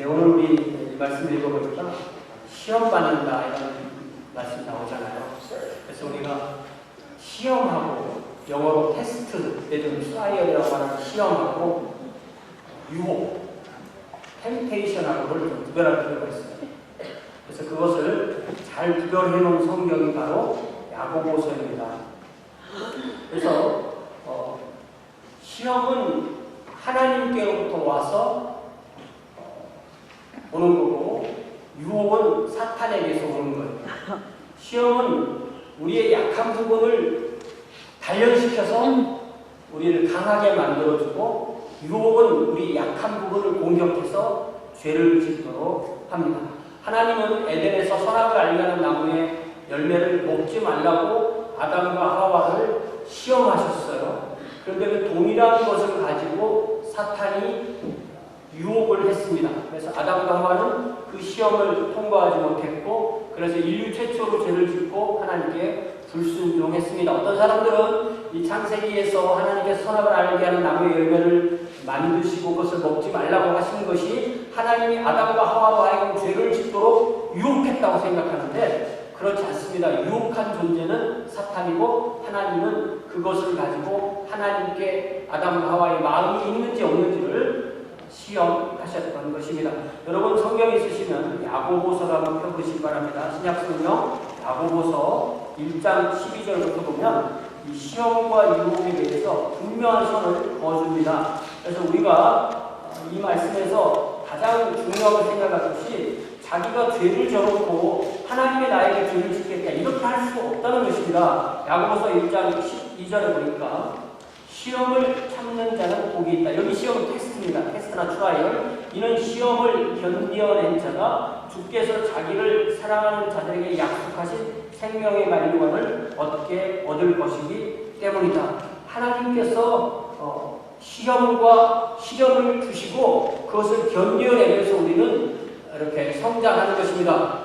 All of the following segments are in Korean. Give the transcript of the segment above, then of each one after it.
오늘 우리 이 말씀 읽어보니까 시험 받는다 이런 말씀 나오잖아요. 그래서 우리가 시험하고 영어로 테스트, 예를 들어 트라이얼이라고 하는 시험하고 유혹, 템테이션하고를 좀 구별할 필요가 있어요. 그래서 그것을 잘 구별해 놓은 성경이 바로 야고보서입니다. 그래서 시험은 하나님께로부터 와서 오는 거고, 유혹은 사탄에게서 오는 거예요. 시험은 우리의 약한 부분을 단련시켜서 우리를 강하게 만들어주고, 유혹은 우리 약한 부분을 공격해서 죄를 짓도록 합니다. 하나님은 에덴에서 선악을 알게 나무의 열매를 먹지 말라고 아담과 하와를 시험하셨어요. 그런데 그 동일한 것을 가지고 사탄이 유혹을 했습니다. 그래서 아담과 하와는 그 시험을 통과하지 못했고, 그래서 인류 최초로 죄를 짓고 하나님께 불순종했습니다. 어떤 사람들은 이 창세기에서 하나님께서 선악을 알게 하는 나무의 열매를 만드시고 그것을 먹지 말라고 하신 것이 하나님이 아담과 하와로 하여금 죄를 짓도록 유혹했다고 생각하는데, 그렇지 않습니다. 유혹한 존재는 사탄이고, 하나님은 그것을 가지고 하나님께 아담과 하와의 마음이 있는지 없는지를 시험하셨던 것입니다. 여러분 성경 있으시면 야고보서를 한번 펴보시기 바랍니다. 신약성경 야고보서 1장 12절부터 보면 이 시험과 유혹에 대해서 분명한 선을 그어줍니다. 그래서 우리가 이 말씀에서 가장 중요하게 생각할 것이, 자기가 죄를 져놓고 하나님의 나에게 죄를 짓겠다 이렇게 할 수 없다는 것입니다. 야고보서 1장 12절에 보니까 시험을 참는 자는 복이 있다. 여기 시험은 테스트입니다. 테스트나 트라이얼. 이는 시험을 견뎌낸 자가 주께서 자기를 사랑하는 자들에게 약속하신 생명의 만류관을 얻을 것이기 때문이다. 하나님께서 시험과 시련을 주시고 그것을 견뎌내면서 우리는 이렇게 성장하는 것입니다.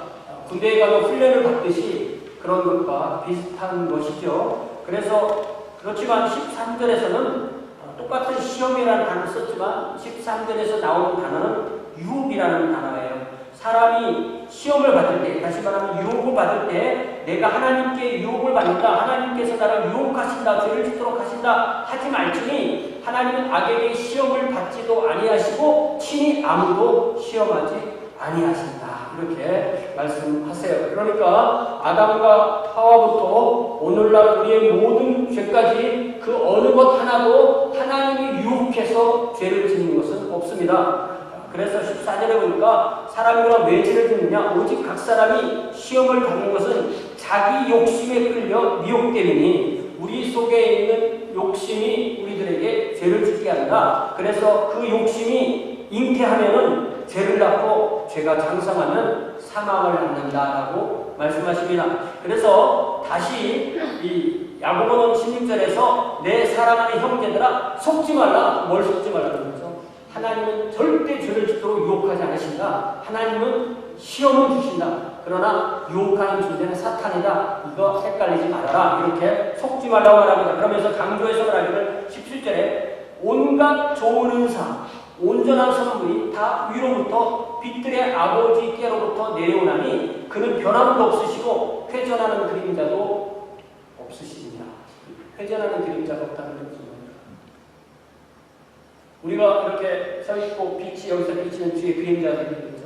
군대에 가면 훈련을 받듯이 그런 것과 비슷한 것이죠. 그래서 그렇지만 13절에서는 똑같은 시험이라는 단어를 썼지만 13절에서 나오는 단어는 유혹이라는 단어예요. 사람이 시험을 받을 때, 다시 말하면 유혹을 받을 때, 내가 하나님께 유혹을 받는다, 하나님께서 나를 유혹하신다, 죄를 짓도록 하신다 하지 말지니 하나님은 악에게 시험을 받지도 아니하시고 친히 아무도 시험하지 아니하신다, 이렇게 말씀하세요. 그러니까 아담과 하와부터 오늘날 우리의 모든 죄까지 그 어느 것 하나도 하나님이 유혹해서 죄를 짓는 것은 없습니다. 그래서 14절에 보니까 사람이라 왜 죄를 짓느냐, 오직 각 사람이 시험을 받는 것은 자기 욕심에 끌려 미혹되리니, 우리 속에 있는 욕심이 우리들에게 죄를 짓게 한다. 그래서 그 욕심이 잉태하면은 죄를 낳고 죄가 장성하면 사망을 낳는다라고 말씀하십니다. 그래서 다시 이 야고보는 16절에서 내 사랑하는 형제들아 속지 말라. 뭘 속지 말라는 거죠? 하나님은 절대 죄를 짓도록 유혹하지 않으신다. 하나님은 시험을 주신다. 그러나 유혹하는 존재는 사탄이다. 이거 헷갈리지 말아라. 이렇게 속지 말라고 말합니다. 그러면서 강조해서 말하기를 17절에 온갖 좋은 은사, 온전한 선물이 다 위로부터 빛들의 아버지께로부터 내려오나니 그는 변함도 없으시고 회전하는 그림자도 없으십니다. 회전하는 그림자가 없다는 것입니다. 우리가 이렇게 서 있고 빛이 여기서 비치는 뒤에 그림자들이 있죠.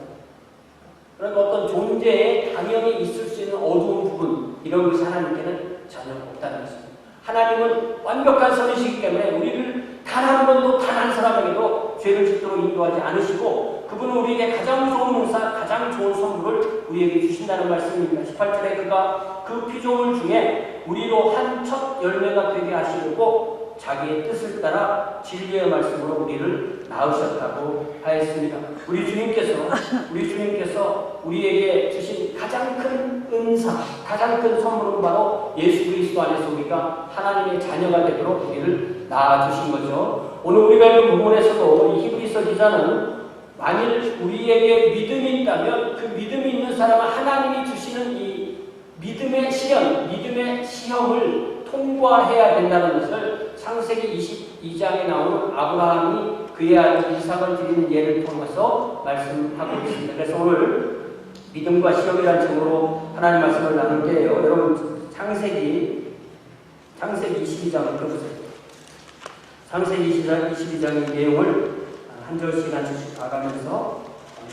그러니까 어떤 존재에 당연히 있을 수 있는 어두운 부분, 이런 것이 하나님께는 전혀 없다는 것입니다. 하나님은 완벽한 선이시기 때문에 우리를 단 한 번도 단 한 사람에게도 죄를 짓도록 인도하지 않으시고, 그분은 우리에게 가장 좋은 은사, 가장 좋은 선물을 우리에게 주신다는 말씀입니다. 18절에 그가 그 피조물 중에 우리로 한 첫 열매가 되게 하시려고 자기의 뜻을 따라 진리의 말씀으로 우리를 낳으셨다고 하였습니다. 우리 주님께서 우리에게 주신 가장 큰 은사, 가장 큰 선물은 바로 예수 그리스도 안에서 우리가 하나님의 자녀가 되도록 우리를 낳아주신 거죠. 오늘 우리가 읽은 본문에서도 이 히브리서 기자는 만일 우리에게 믿음이 있다면 그 믿음이 있는 사람은 하나님이 주시는 이 믿음의 시련, 믿음의 시험을 통과해야 된다는 것을 창세기 22장에 나오는 아브라함이 그의 아들 이삭을 드리는 예를 통해서 말씀하고 있습니다. 그래서 오늘 믿음과 시험이라는 제목으로 하나님 말씀을 나눌게요. 여러분 창세기 22장을 펴보세요. 창세기 22장의 내용을 한 절씩 한 절씩 봐가면서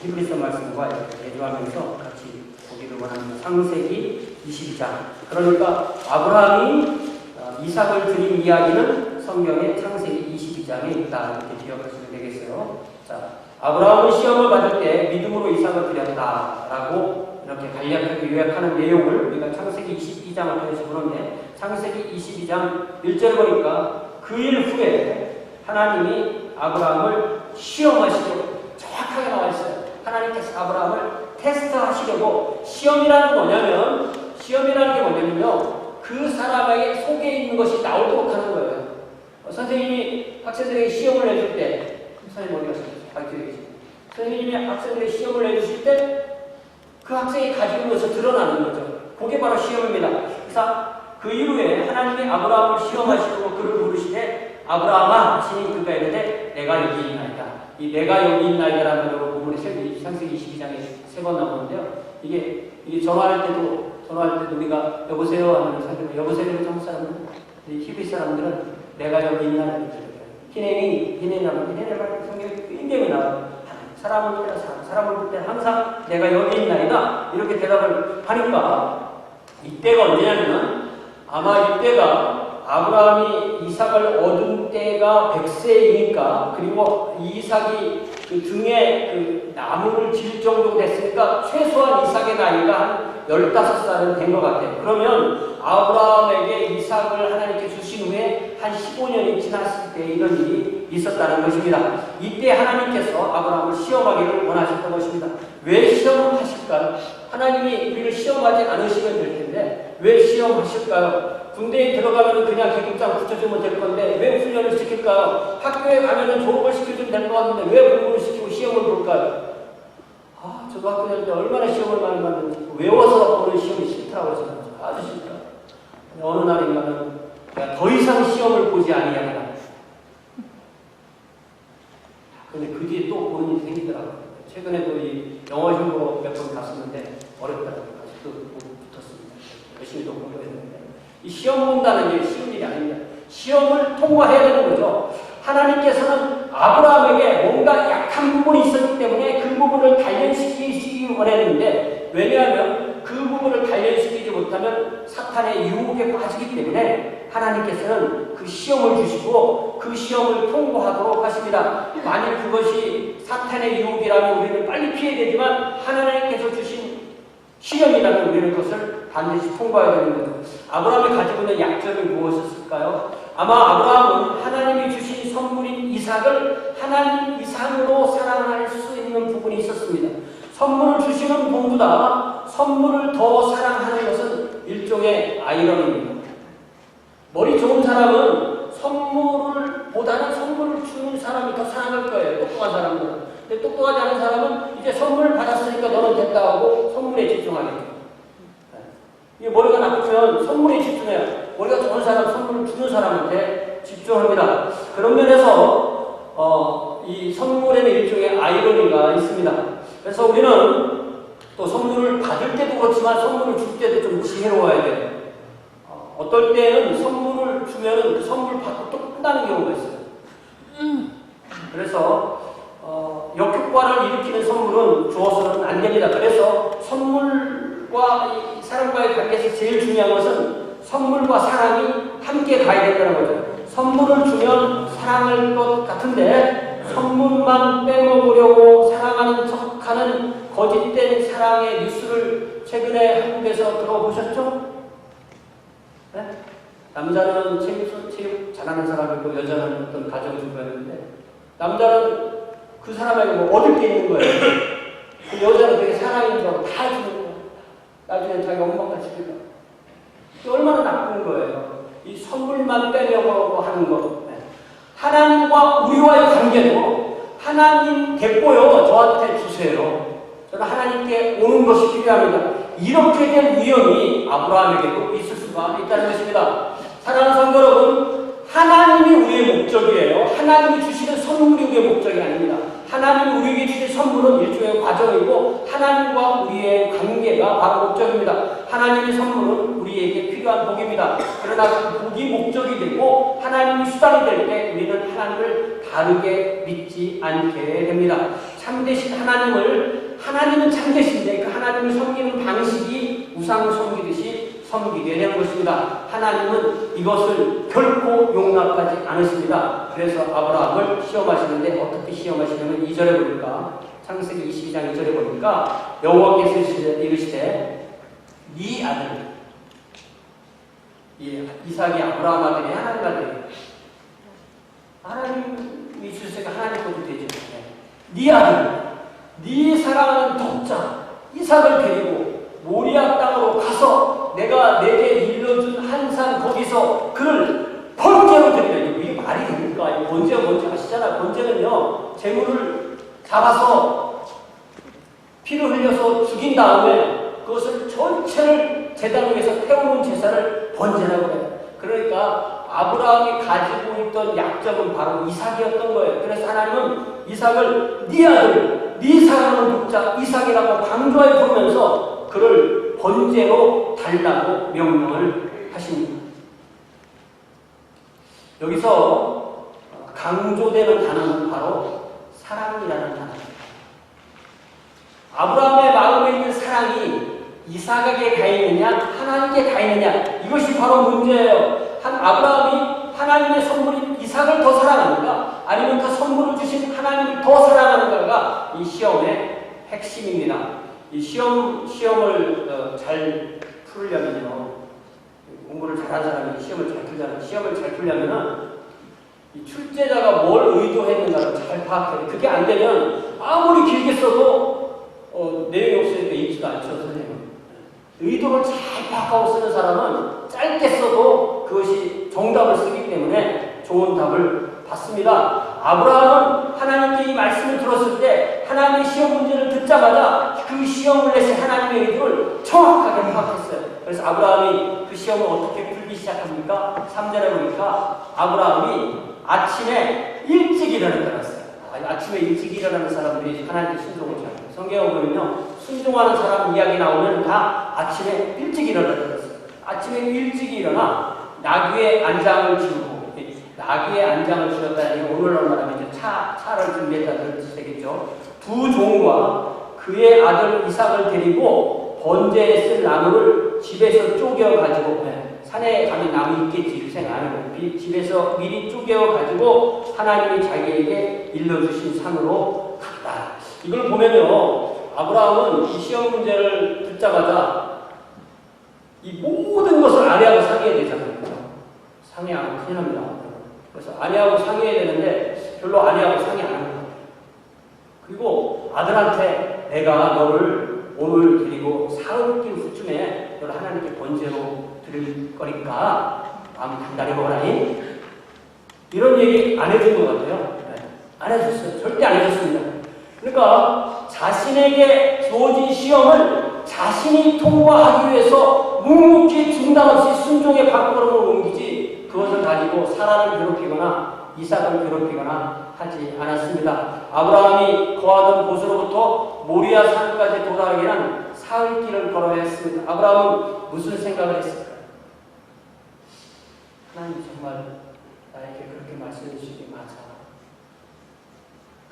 히브리서 말씀과 대조하면서 같이 보기를 원합니다. 창세기 22장. 그러니까 아브라함이 이삭을 드린 이야기는 성경의 창세기 22장에 있다. 이렇게 기억하시면 되겠어요. 자, 아브라함은 시험을 받을 때 믿음으로 이삭을 드렸다라고 이렇게 간략하게 요약하는 내용을 우리가 창세기 22장을 통해서 보는데, 창세기 22장 1절을 보니까 그 일 후에 하나님이 아브라함을 시험하시려고, 정확하게 나와 있어요. 하나님께서 아브라함을 테스트하시려고, 시험이라는 게 뭐냐면요, 그 사람에게 속에 있는 것이 나오도록 하는 거예요. 선생님이 학생들에게 시험을 내줄 때, 선생님 어디 가셨어요? 선생님이 학생들에게 시험을 내주실 때 그 학생이 가지고 있는 것을 드러나는 거죠. 그게 바로 시험입니다. 그래서 그 이후에 하나님이 아브라함을 시험하시려고 그를 부르시되 아브라함아 하시니 그가 이르되 내가 여기 있나이다. 이 내가 여기 있나이다라는 부분이 창세기 22장에 3번 나오는데요. 이게 전화할 때도 우리가 여보세요 하는 사람들, 여보세요 한국 사람들, 히브리 사람들은 내가 여기 있나이다. 히네라는 성경에 굉장히 나와요. 사람을 볼 때 항상 내가 여기 있나이다 이렇게 대답을 하니까, 이때가 언제냐면 아마 이때가 아브라함이 이삭을 얻은 때가 100세이니까, 그리고 이삭이 그 등에 그 나무를 질 정도 됐으니까 최소한 이삭의 나이가 한 15살은 된 것 같아요. 그러면 아브라함에게 이삭을 하나님께 주신 후에 한 15년이 지났을 때 이런 일이 있었다는 것입니다. 이때 하나님께서 아브라함을 시험하기를 원하셨던 것입니다. 왜 시험을 하실까요? 하나님이 우리를 시험하지 않으시면 될 텐데 왜 시험하실까요? 군대에 들어가면 그냥 계급장 붙여주면 될 건데 왜 훈련을 시킬까요? 학교에 가면 졸업을 시켜주면 될 것 같은데 왜 공부를 시키고 시험을 볼까요? 저도 학교 다닐 때 얼마나 시험을 많이 봤는지, 외워서 보는 시험이 싫더라고요. 저는 아주 싫더라고요. 어느 날인가는 내가 더 이상 시험을 보지 아니하리라. 근데 그 뒤에 또 보는 일이 생기더라고요. 최근에도 이 영어 흉보로 몇 번 갔었는데 어렵더라고요. 아직도 붙었습니다. 열심히 또 공부했는데, 이 시험 본다는 게 쉬운 일이 아닙니다. 시험을 통과해야 되는 거죠. 하나님께서는 아브라함에게 뭔가 약한 부분이 있었기 때문에 그 부분을 단련시키기 원했는데, 왜냐하면 그 부분을 단련시키지 못하면 사탄의 유혹에 빠지기 때문에 하나님께서는 그 시험을 주시고 그 시험을 통과하도록 하십니다. 만일 그것이 사탄의 유혹이라면 우리는 빨리 피해야 되지만 하나님께서 주신 시험이라면 우리는 그것을 반드시 통과해야 되는 거죠. 아브라함이 가지고 있는 약점이 무엇이었을까요? 아마 아브라함은 하나님이 주신 선물인 이삭을 하나님 이상으로 사랑할 수 있는 부분이 있었습니다. 선물을 주시는 분보다 선물을 더 사랑하는 것은 일종의 아이러니입니다. 머리 좋은 사람은 선물보다는 선물을 주는 사람이 더 사랑할 거예요. 똑똑한 사람들은. 근데 똑똑하지 않은 사람은 이제 선물을 받았으니까 너는 됐다 하고 선물에 집중하겠죠. 이게 머리가 나쁘면 선물에 집중해요. 머리가 좋은 사람, 선물을 주는 사람한테 집중합니다. 그런 면에서 이 선물에는 일종의 아이러니가 있습니다. 그래서 우리는 또 선물을 받을 때도 그렇지만 선물을 줄 때도 좀 지혜로워야 돼요. 어떨 때는 선물을 주면 선물 받고 또 끝나는 경우가 있어요. 그래서 역효과를 일으키는 선물은 주어서는 안 됩니다. 그래서 선물과 이 사람과의 관계에서 제일 중요한 것은 선물과 사랑이 함께 가야 된다는 거죠. 선물을 주면 사랑할 것 같은데 선물만 빼먹으려고 사랑하는 척하는 거짓된 사랑의 뉴스를 최근에 한국에서 들어보셨죠? 네? 남자는 체육 잘하는 사람이고 여자는 어떤 가정주부였는데, 남자는 그 사람에게 뭐 얻을 게 있는 거예요. 그 여자는 되게 사랑인 줄 알고 다 해주는 거예요. 나중에 자기 엄마가 주니까. 얼마나 나쁜 거예요. 이 선물만 빼려고 하는 것. 하나님과 우리와의 관계도 하나님 됐고요. 저한테 주세요. 저는 하나님께 오는 것이 필요합니다. 이렇게 된 위험이 아브라함에게도 있을 수가 있다는 것입니다. 사랑하는 성도 여러분, 하나님이 우리의 목적이에요. 하나님이 주시는 선물이 우리의 목적이 아닙니다. 하나님이 우리에게 주신 선물은 일종의 과정이고 하나님과 우리의 관계가 바로 목적입니다. 하나님의 선물은 우리에게 필요한 복입니다. 그러나 그 복이 목적이 되고 하나님이 수단이 될 때 우리는 하나님을 다르게 믿지 않게 됩니다. 참되신 하나님은 참되신데 그 하나님을 섬기는 방식이 우상을 섬기듯이 섬기게 되는 것입니다. 하나님은 이것을 결코 용납하지 않으십니다. 그래서 아브라함을 시험하시는데 어떻게 시험하시냐면 2절에 보니까 창세기 22장 2절에 보니까 여호와께서 이르시되 네 아들 이삭이 아브라함 아들이 하나님 아들이 하나님이 주셨으니까 하나님 것도 되죠. 네 아들 네 사랑하는 독자 이삭을 데리고 모리아 땅으로 가서 내가 내게 일러준 한 산 거기서 그를 번제로 드리라. 이게 말이 됩니까? 번제가 뭔지 아시잖아요. 번제는요 재물을 잡아서 피를 흘려서 죽인 다음에 그것을 전체를 제단 위에서 태우는 제사를 번제라고 해요. 그러니까 아브라함이 가지고 있던 약점은 바로 이삭이었던 거예요. 그래서 하나님은 이삭을 네 아들, 네 사랑하는 독자 이삭이라고 강조해 보면서 그를 번제로 달라고 명령을 하십니다. 여기서 강조되는 단어는 바로 사랑이라는 단어입니다. 아브라함의 마음에 있는 사랑이 이삭에게 가 있느냐 하나님께 가 있느냐 이것이 바로 문제예요. 아브라함이 하나님의 선물인 이삭을 더 사랑하는가 아니면 그 선물을 주신 하나님을 더 사랑하는가가 이 시험의 핵심입니다. 이 시험을 잘 풀려면요 공부를 잘하는 사람이 시험을 잘 풀려면은 이 출제자가 뭘 의도했는가를 잘 파악해야 돼. 그게 안 되면 아무리 길게 써도 내용이 없으니까 읽지도 않죠, 선생님은. 의도를 잘 파악하고 쓰는 사람은 짧게 써도 그것이 정답을 쓰기 때문에 좋은 답을 받습니다. 아브라함은 하나님께 이 말씀을 들었을 때 하나님의 시험 문제를 듣자마자 그 시험을 내신 하나님의 의도를 정확하게 파악했어요. 그래서 아브라함이 그 시험을 어떻게 풀기 시작합니까? 3절에 보니까 아브라함이 아침에 일찍 일어났어요. 아침에 일찍 일어나는 사람들이 하나님께 순종을 잘해요. 성경에 보면요 순종하는 사람 이야기 나오면 다 아침에 일찍 일어났어요. 아침에 일찍 일어나 나귀의 안장을 지우고 나귀의 안장을 지었다니 오늘날 말하면 이제 차를 준비했다는 뜻이겠죠. 두 종과 그의 아들 이삭을 데리고 번제에 쓸 나무를 집에서 쪼개어가지고 산에 가면 나무 있겠지 생각 안 하고 집에서 미리 쪼개어가지고 하나님이 자기에게 일러주신 산으로 갔다. 이걸 보면요 아브라함은 이 시험 문제를 듣자마자 이 모든 것을 아내하고 상의해야 되잖아요. 상의하면 큰일 납니다. 그래서 아내하고 상의해야 되는데 별로 아내하고 상의 안 하는 거예요. 그리고 아들한테 내가 너를 오늘 데리고 사흘길 후쯤에 너를 하나님께 번제로 드릴 거니까 마음 단단히 먹으라니 이런 얘기 안 해준 것 같아요. 안 해줬어요. 절대 안 해줬습니다. 그러니까 자신에게 주어진 시험을 자신이 통과하기 위해서 묵묵히 중단 없이 순종의 발걸음을 옮기지 그것을 가지고 사라를 괴롭히거나 이삭을 괴롭히거나 하지 않았습니다. 아브라함이 거하던 곳으로부터 모리아 산까지 도달하기는 사흘길을 걸어야 했습니다. 아브라함은 무슨 생각을 했을까요? 하나님 정말 나에게 그렇게 말씀해 주시기 맞아.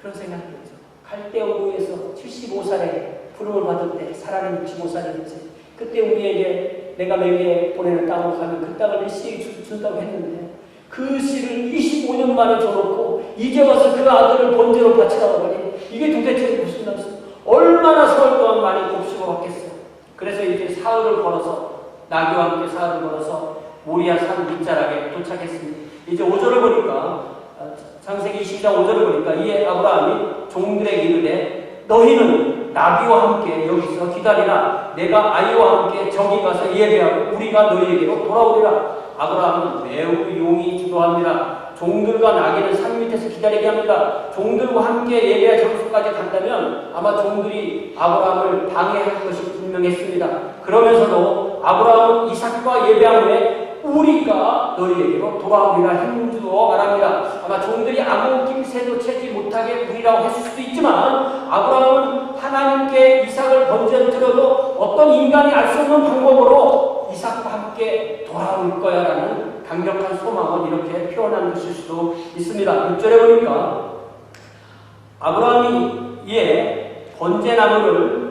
그런 생각이었죠. 갈대오무에서 75살에 부름을 받을 때 사라는 65살이었지. 그때 우리에게 내가 너에게 보내는 땅으로 가면 그 땅을 내 씨에게 준다고 했는데 그 씨를 25년 만에 줘놓고 이제 와서 그 아들을 번제로 바치라고 하니 이게 도대체 무슨 말씀? 얼마나 세월 동안 많이 곱씹어 왔겠어요. 그래서 이제 사흘을 걸어서 나귀와 함께 사흘을 걸어서 모리아 산 밑자락에 도착했습니다. 이제 5절을 보니까 창세기 22장 5절을 보니까 이에 아브라함이 종들에게 이르되 너희는 나귀와 함께 여기서 기다리라. 내가 아이와 함께 저기 가서 예배하고 우리가 너희에게로 돌아오리라. 아브라함은 매우 용이 주도합니다. 종들과 나귀는 산 밑에서 기다리게 합니다. 종들과 함께 예배할 장소까지 간다면 아마 종들이 아브라함을 방해할 것이 분명했습니다. 그러면서도 아브라함은 이삭과 예배한 후에 우리가 너희에게로 돌아오리라 힘주어 말합니다. 아마 종들이 아무 낌새도 채지 못하게 우리라고 했을 수도 있지만 아브라함은 하나님께 이삭을 번제드려도 어떤 인간이 알 수 없는 방법으로 이삭과 함께 돌아올 거야라는 강력한 소망을 이렇게 표현한 것일 수도 있습니다. 6절에 보니까 아브라함이 이에 번제나무를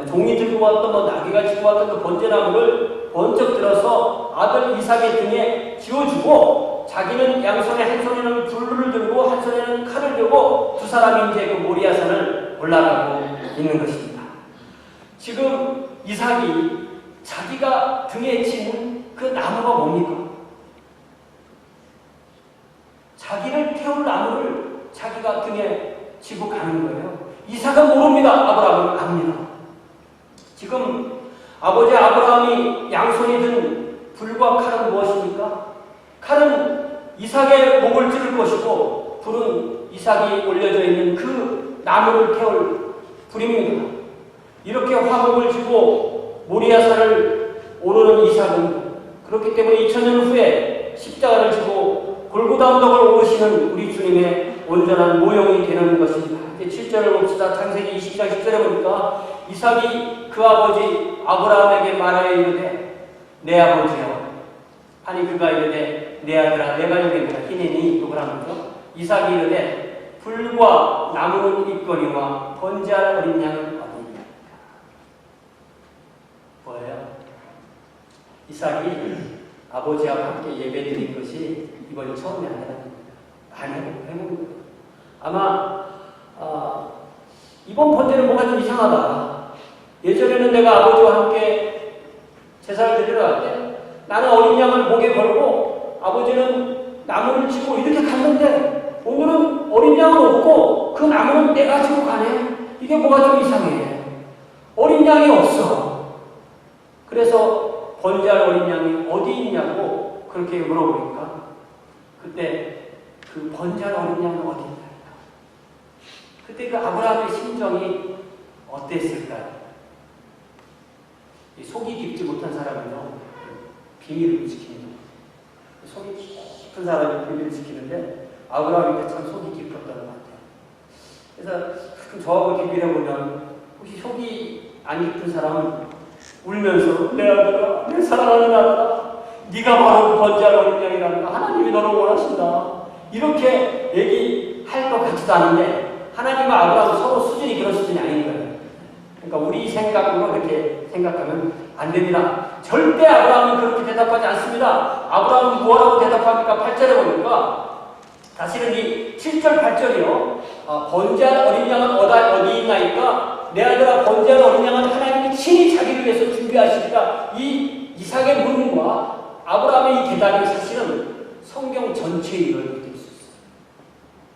종이 들고 왔던 나귀가 지고 왔던 그 번제나무를 번쩍 들어서 아들 이삭의 등에 지워주고 자기는 양손에 한 손에는 불을 들고 한 손에는 칼을 들고 두 사람이 이제 그 모리아산을 올라가고 있는 것입니다. 지금 이삭이 자기가 등에 지는 그 나무가 뭡니까? 자기를 태울 나무를 자기가 등에 지고 가는 거예요. 이삭은 모릅니다. 아브라함은 압니다. 지금 아버지 아브라함이 양손이 든 불과 칼은 무엇입니까? 칼은 이삭의 목을 찌를 것이고 불은 이삭이 올려져 있는 그 나무를 태울 불입니다. 이렇게 화목을 쥐고 모리아산을 오르는 이삭은 그렇기 때문에 2000년 후에 십자가를 지고 골고다 언덕을 오르시는 우리 주님의 온전한 모형이 되는 것입니다. 7절을 봅시다. 창세기 20장 10절에 보니까 이삭이 그 아버지 아브라함에게 말하여 이르되 내 아버지여. 아니 그가 이르되 내 아들아 내가 이르되 히네니 누구라는 거죠? 이삭이 이르되 불과 나무는 있거니와 번제할 어린 양은 어디냐? 뭐예요? 이삭이 아버지와 함께 예배드린 것이 이번이 처음이 아니라 해봅니다. 아마 이번 번제는 뭔가 좀 이상하다. 예전에는 내가 아버지와 함께 제사를 드리러 갈 때 나는 어린 양을 목에 걸고 아버지는 나무를 치고 이렇게 갔는데 오늘은 어린 양은 없고 그 나무는 내가 지고 가네. 이게 뭐가 좀 이상해. 어린 양이 없어. 그래서 번제할 어린 양이 어디 있냐고 그렇게 물어보니까 그때 그 번제할 어린 양은 어디 있냐. 그때 그 아브라함의 심정이 어땠을까요? 속이 깊지 못한 사람은요, 비밀을 지킵니다. 속이 깊은 사람이 비밀을 지키는데, 아브라함이 참 속이 깊었던 것 같아요. 그래서 가끔 저하고 비교해보면, 혹시 속이 안 깊은 사람은 울면서, 내 아들아, 내 사랑하는 아들아, 네가 바로 번제할 어린 양이라는 거 하나님이 너를 원하신다. 이렇게 얘기할 것 같지도 않은데, 하나님과 아브라함은 서로 수준이 그런 수준이 아닌 거예요. 그러니까 우리 생각으로 이렇게 생각하면 안 됩니다. 절대 아브라함은 그렇게 대답하지 않습니다. 아브라함은 뭐라고 대답합니까? 8절에 보니까 사실은 이 7절 8절이요. 번제할 어린 양은 어디 있나이까? 내 아들아 번제할 어린 양은 하나님이 친히 자기를 위해서 준비하시니까 이 이삭의 물음과 아브라함의 이 대답이 사실은 성경 전체에 이루어질 수 있어요.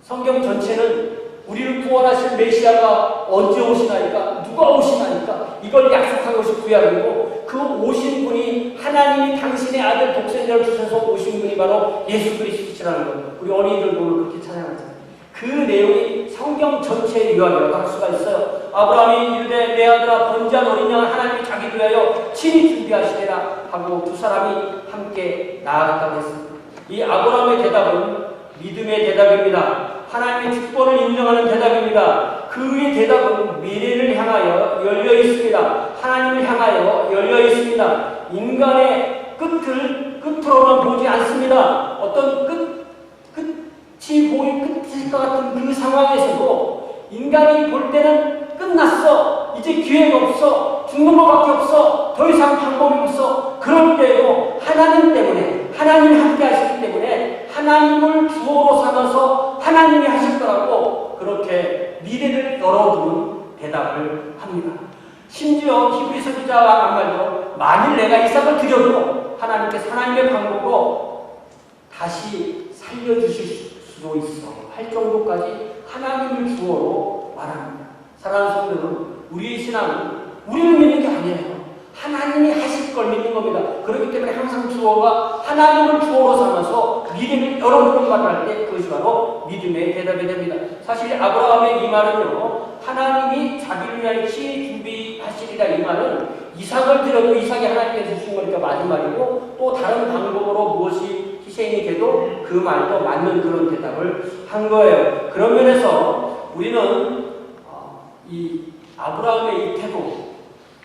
성경 전체는 우리를 구원하실 메시아가 언제 오시나이까? 누가 오시나이까? 이걸 약속한 것이 구약이고 그 오신 분이 하나님이 당신의 아들 독생자를 주셔서 오신 분이 바로 예수 그리스도시라는 것. 우리 어린이들도 그렇게 찬양하잖아요. 그 내용이 성경 전체에 유학이라고 할 수가 있어요. 아브라함이 이르되 내 아들아 번제한 어린 양을 하나님이 자기 위하여 친히 준비하시리라 하고 두 사람이 함께 나아갔다고 했습니다. 이 아브라함의 대답은 믿음의 대답입니다. 하나님의 축복을 인정하는 대답입니다. 그의 대답은 미래를 향하여 열려 있습니다. 하나님을 향하여 열려 있습니다. 인간의 끝으로만 보지 않습니다. 어떤 끝이 끝일 것 같은 그 상황에서도 인간이 볼 때는 끝났어. 이제 기회가 없어. 죽는 것밖에 없어. 더 이상 방법이 없어. 그럴 때에도 하나님 때문에 하나님이 함께 하시기 때문에 하나님을 주어로 삼아서 하나님이 하실 거라고 그렇게 미래를 열어두는 대답을 합니다. 심지어 히브리서 기자가 한 말로 만일 내가 이삭을 드려도 하나님께서 하나님의 방법으로 다시 살려주실 수도 있어 할 정도까지 하나님을 주어로 말합니다. 사랑하는 성도는 우리의 신앙은 우리를 믿는 게 아니에요. 하나님이 하실 걸 믿는 겁니다. 그렇기 때문에 항상 주어가 하나님을 주어로 삼아서 미래를 열어두는 말을 할 때 그것이 바로 믿음의 대답이 됩니다. 사실 아브라함의 이 말은요, 하나님이 자기를 위하여 친히 준비하시리라 이 말은 이삭을 드려도 이삭이 하나님께서 주신 거니까 맞은 말이고 또 다른 방법으로 무엇이 희생이 돼도 그 말도 맞는 그런 대답을 한 거예요. 그런 면에서 우리는 이 아브라함의 이 태도,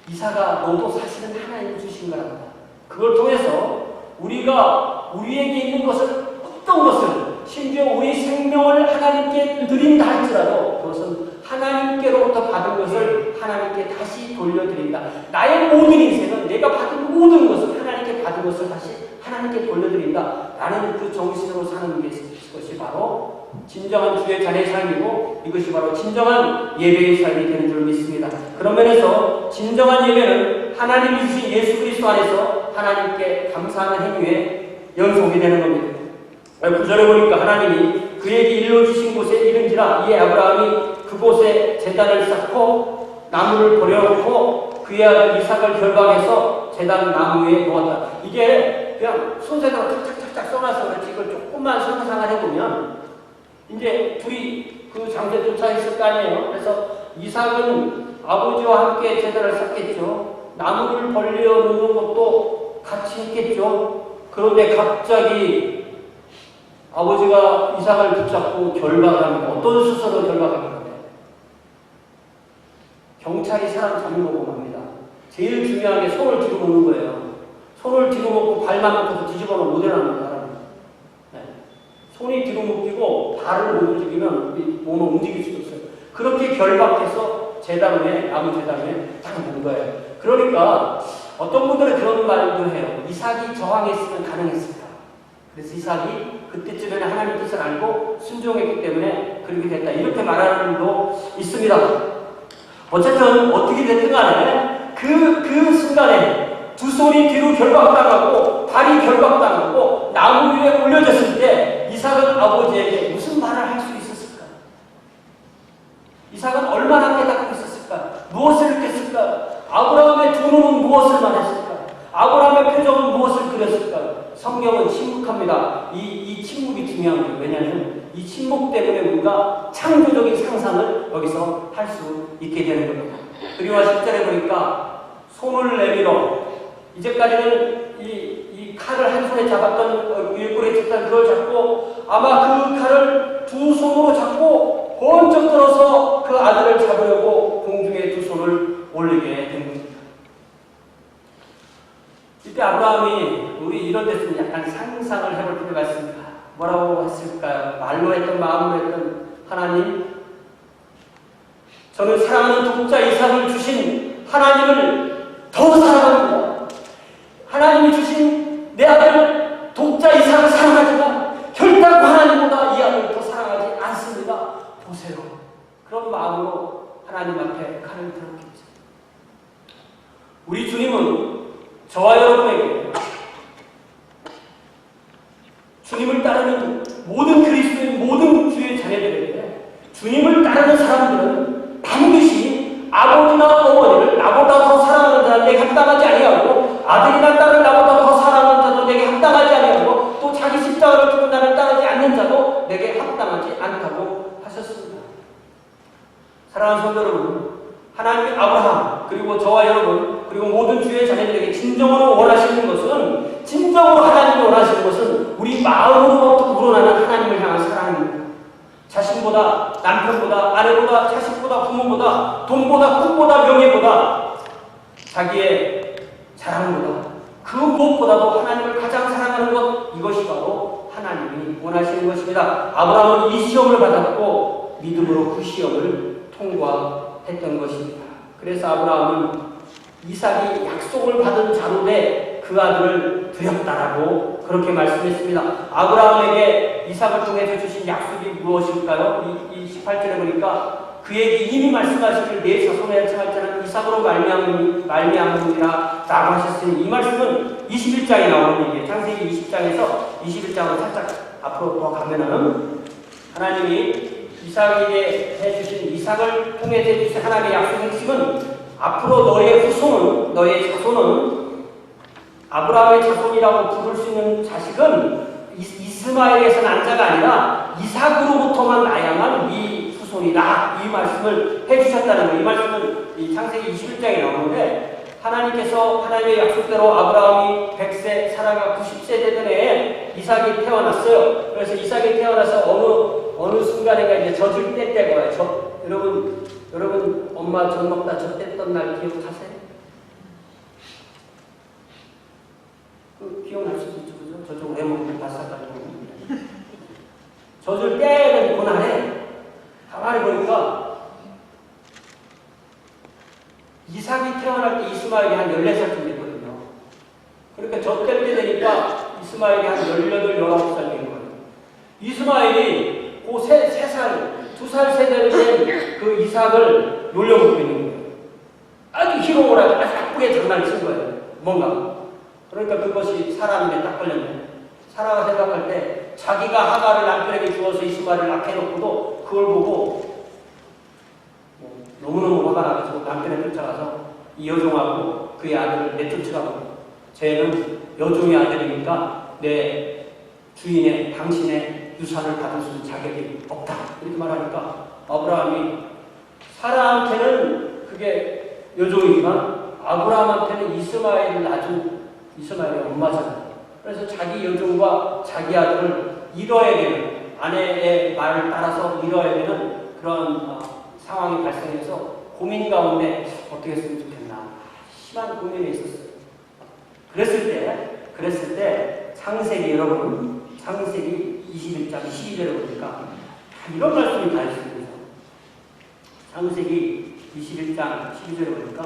이삭아 너도 사실은 하나님이 주신 거랍니다. 그걸 통해서 우리가 우리에게 있는 것을, 어떤 것을, 심지어 우리 생명을 하나님께 드린다 할지라도 그것은 하나님께로부터 받은 것을 하나님께 다시 돌려드린다. 나의 모든 인생은 내가 받은 모든 것을, 하나님께 받은 것을 다시 하나님께 돌려드린다. 라는 그 정신으로 사는 것이 바로 진정한 주의 자녀의 삶이고, 이것이 바로 진정한 예배의 삶이 되는 줄 믿습니다. 그런 면에서 진정한 예배는 하나님이 주신 예수 그리스도 안에서 하나님께 감사하는 행위에 연속이 되는 겁니다. 9절에 보니까 하나님이 그에게 일러주신 곳에 이른지라, 이에 아브라함이 그곳에 제단을 쌓고 나무를 버려놓고 그의 아들 이삭을 결박해서 제단 나무 위에 놓았다. 이게 그냥 손세대로 착착착착 써놔서 그렇지, 이걸 조금만 상상을 해보면 이제 둘이 그 장소에 도착했을 거 아니에요. 그래서 이삭은 아버지와 함께 제단을 쌓겠죠. 나무를 벌려놓는 것도 같이 했겠죠. 그런데 갑자기 아버지가 이삭을 붙잡고 결박을 합니다. 어떤 수서로 결박을 하는데? 경찰이 사람 잡는 거 보면 합니다. 제일 중요한 게 손을 뒤로 놓는 거예요. 손을 뒤로 놓고 발만 놓고서 뒤집어놓으면 못 일어납니다. 네. 손이 뒤로 묶이고 발을 못 움직이면 몸을 움직일 수도 있어요. 그렇게 결박해서 제단 위에, 나무 제단 위에 딱 놓은 거예요. 그러니까 어떤 분들은 그런 말도 해요. 이삭이 저항했으면 가능했을까? 그래서 이삭이 그때쯤에는 하나님 뜻을 알고 순종했기 때문에 그렇게 됐다, 이렇게 말하는 분도 있습니다. 어쨌든 어떻게 됐든 간에 그 순간에 두 손이 뒤로 결박당하고 발이 결박당하고 나무 위에 올려졌을 때 이삭은 아버지에게 무슨 말을 할 수 있었을까? 이삭은 얼마나 깨닫고 있었을까? 무엇을 느꼈을까? 아브라함의 두 눈은 무엇을 말했을까? 아브라함의 표정은 무엇을 그렸을까? 성경은 침묵합니다. 이 침묵이 중요한 거예요. 왜냐하면 이 침묵 때문에 우리가 창조적인 상상을 여기서 할 수 있게 되는 겁니다. 그리고 10절에 보니까 손을 내밀어, 이제까지는 이 칼을 한 손에 잡았던 일꾼에 쳤던 그걸 잡고 아마 그 칼을 두 손으로 잡고 번쩍 들어서 그 아들을 잡으려고 공중에 두 손을 올리게 된 겁니다. 이때 아브라함이, 우리 이런 데서 약간 상상을 해볼 필요가 있습니다. 뭐라고 했을까요? 말로 했던, 마음으로 했던, 하나님, 저는 사랑하는 독자 이삭을 주신 하나님을 더 사랑합니다. 하나님이 주신 내 아들 독자 이삭을 사랑하지만 결단코 하나님보다 이 아들을 더 사랑하지 않습니다. 보세요. 그런 마음으로 하나님 앞에 칼을 들었겠죠. 우리 주님은 저와 여러분에게, 주님을 따르는 모든 그리스도인 모든 주의 자녀들에게, 주님을 따르는 사람들은 반드시 아버지나 어머니를 나보다 더 사랑하는 자들에게 합당하지 아니하고, 아들이나 딸을 나보다 더 사랑하는 자도 내게 합당하지 아니하고, 또 자기 십자가를 두고 나를 따르지 않는 자도 내게 합당하지 않다고 하셨습니다. 사랑하는 성도 여러분, 하나님의 아브라함, 그리고 저와 여러분, 그리고 모든 주의 자녀들에게 진정으로 원하시는 것은, 진정으로 하나님이 원하시는 것은 우리 마음으로부터 우러나는 하나님을 향한 사랑입니다. 자신보다, 남편보다, 아내보다, 자식보다, 부모보다, 돈보다, 꿈보다, 명예보다, 자기의 자랑보다, 그 무엇보다도 하나님을 가장 사랑하는 것, 이것이 바로 하나님이 원하시는 것입니다. 아브라함은 이 시험을 받았고 믿음으로 그 시험을 통과했던 것입니다. 그래서 아브라함은 이삭이 약속을 받은 자로 돼 그 아들을 드렸다라고 그렇게 말씀했습니다. 아브라함에게 이삭을 통해서 주신 약속이 무엇일까요? 이 18절에 보니까 그에게 이미 말씀하시길 내 자손의 청할 자는 이삭으로 말미암으리라 라고 하셨으니, 이 말씀은 21장에 나오는 얘기예요. 창세기 20장에서 21장으로 살짝 앞으로 더 가면은 하나님이 이삭에게 해주신, 이삭을 통해서 해주신 하나님의 약속의 핵심은, 앞으로 너의 후손은, 너의 자손은, 아브라함의 자손이라고 부를 수 있는 자식은 이스마엘에서 난 자가 아니라 이삭으로부터만 나야만 네 후손이다, 이 말씀을 해주셨다는 거예요. 이 말씀은 이 창세기 21장에 나오는데, 하나님께서 하나님의 약속대로 아브라함이 100세 100세, 사라가 90세 되던 해에 이삭이 태어났어요. 그래서 이삭이 태어나서 어느 순간에가 이제 젖을 뗐던 거예요. 여러분 엄마 젖 먹다 젖 뗐던 날 기억하세요? 기억날 수도 있죠, 그죠? 저쪽 레몬 바싹가지고 젖을 떼야 되는 그날에 가만히 보니까 이삭이 태어날 때 이스마엘이 한 14살쯤 됐거든요. 그러니까 젖 뗄 때 되니까 이스마엘이 한 18, 19살 된 거예요. 이스마엘이 그 3살, 2살 세대를 된 그 이삭을 놀려먹고 있는 거예요. 아주 희롱을 하고 아주 나쁘게 장난을 친 거예요. 뭔가. 그러니까 그것이 사라 눈에 딱 걸렸네. 사라가 생각할 때 자기가 하가를 남편에게 주어서 이스마엘을 낳게 해놓고도 그걸 보고 너무너무 화가 나가지고 남편에 쫓아가서 이 여종하고 그의 아들을 내쫓으라고. 쟤는 여종의 아들이니까 내 주인의 당신의 유산을 받을 수 있는 자격이 없다. 이렇게 말하니까 아브라함이 사라한테는 그게 여종이지만 아브라함한테는 이스마엘을 낳은 이스마엘의 엄마잖아요. 그래서 자기 여종과 자기 아들을 잃어야 되는, 아내의 말을 따라서 잃어야 되는 그런 상황이 발생해서 고민 가운데 어떻게 했으면 좋겠나 심한 고민이 있었어요. 그랬을 때 창세기, 여러분 창세기 21장 12절에 보니까 이런 말씀이 다 있습니다. 창세기 21장 12절에 보니까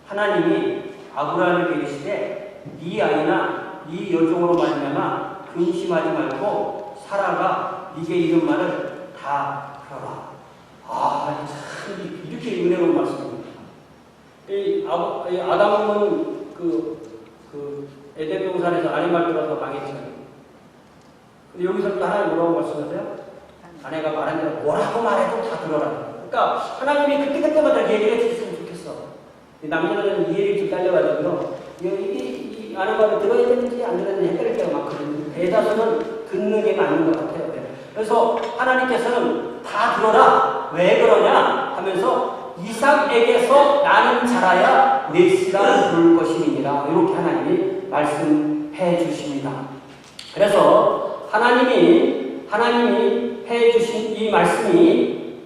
하나님이 아브라함에게 이르시되 네 아이나 네 여종으로 말미암아 근심하지 말고 사라가 네게 이른 말을 다 들어라. 참 이렇게 은혜로운 말씀입니다. 아담은 그 에덴 동산에서 아내 말 들어서 망했잖아요. 근데 여기서부터 하나님 뭐라고 말씀하세요? 아내가 말한 대로 뭐라고 말해도 다 들어라. 그러니까 하나님이 그때마다 얘기를 해주셨으면 좋겠어. 남자들은 이해를 좀 딸려가지고요. 이 아내 말을 들어야 되는지 안 들어야 되는지 헷갈릴 때가 많거든요. 대다수는 듣는 게 맞는 것 같아요. 그래서 하나님께서는 다 들어라. 왜 그러냐 하면서 이삭에게서 나는 자라야 메시라 부를 것임이니라. 이렇게 하나님이 말씀해 주십니다. 그래서 하나님이 해주신 이 말씀이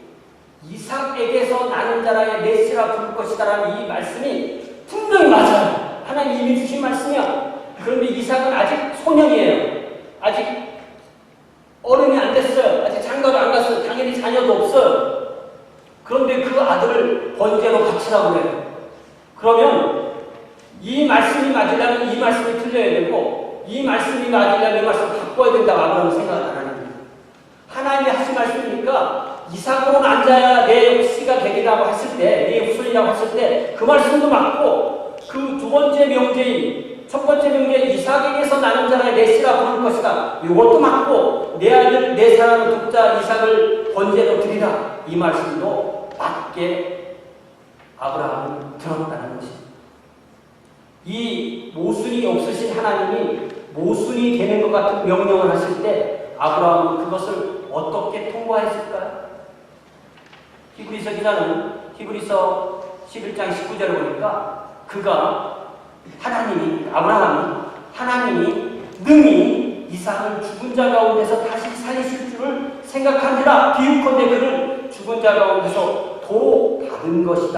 이삭에게서 나는 자라야 메시라 부를 것이다라는 이 말씀이 분명히 맞아요. 하나님이 이미 주신 말씀이야. 그런데 이삭은 아직 소년이에요. 아직 어른이 안 됐어요. 아직 장가도 안 갔어요. 당연히 자녀도 없어요. 그런데 그 아들을 번제로 바치라고 그래요. 그러면 이 말씀이 맞으려면 이 말씀이 틀려야 되고, 이 말씀이 맞으려면 이 말씀을 바꿔야 된다고 아브라함은 생각을 안 합니다. 하나님이 하신 말씀이니까 이삭으로 앉아야 내 씨가 되리라고 했을 때, 내 후손이라고 했을 때 그 말씀도 맞고, 그 두 번째 명제인, 첫 번째 명제 이삭에게서 나는 자라야 내 씨라 부를 것이다. 이것도 맞고, 내 아들 내 사랑하는 독자 이삭을 번제로 드리라. 이 말씀도 맞게 아브라함은 들었다는 것입니다. 이 모순이 없으신 하나님이 모순이 되는 것 같은 명령을 하실 때 아브라함은 그것을 어떻게 통과했을까요? 히브리서 기자는 히브리서 11장 19절을 보니까 하나님이 능히 이삭을 죽은 자 가운데서 다시 살리실 줄을 생각하니라. 비유컨대 그는 죽은 자 가운데서 도 받은 것이다.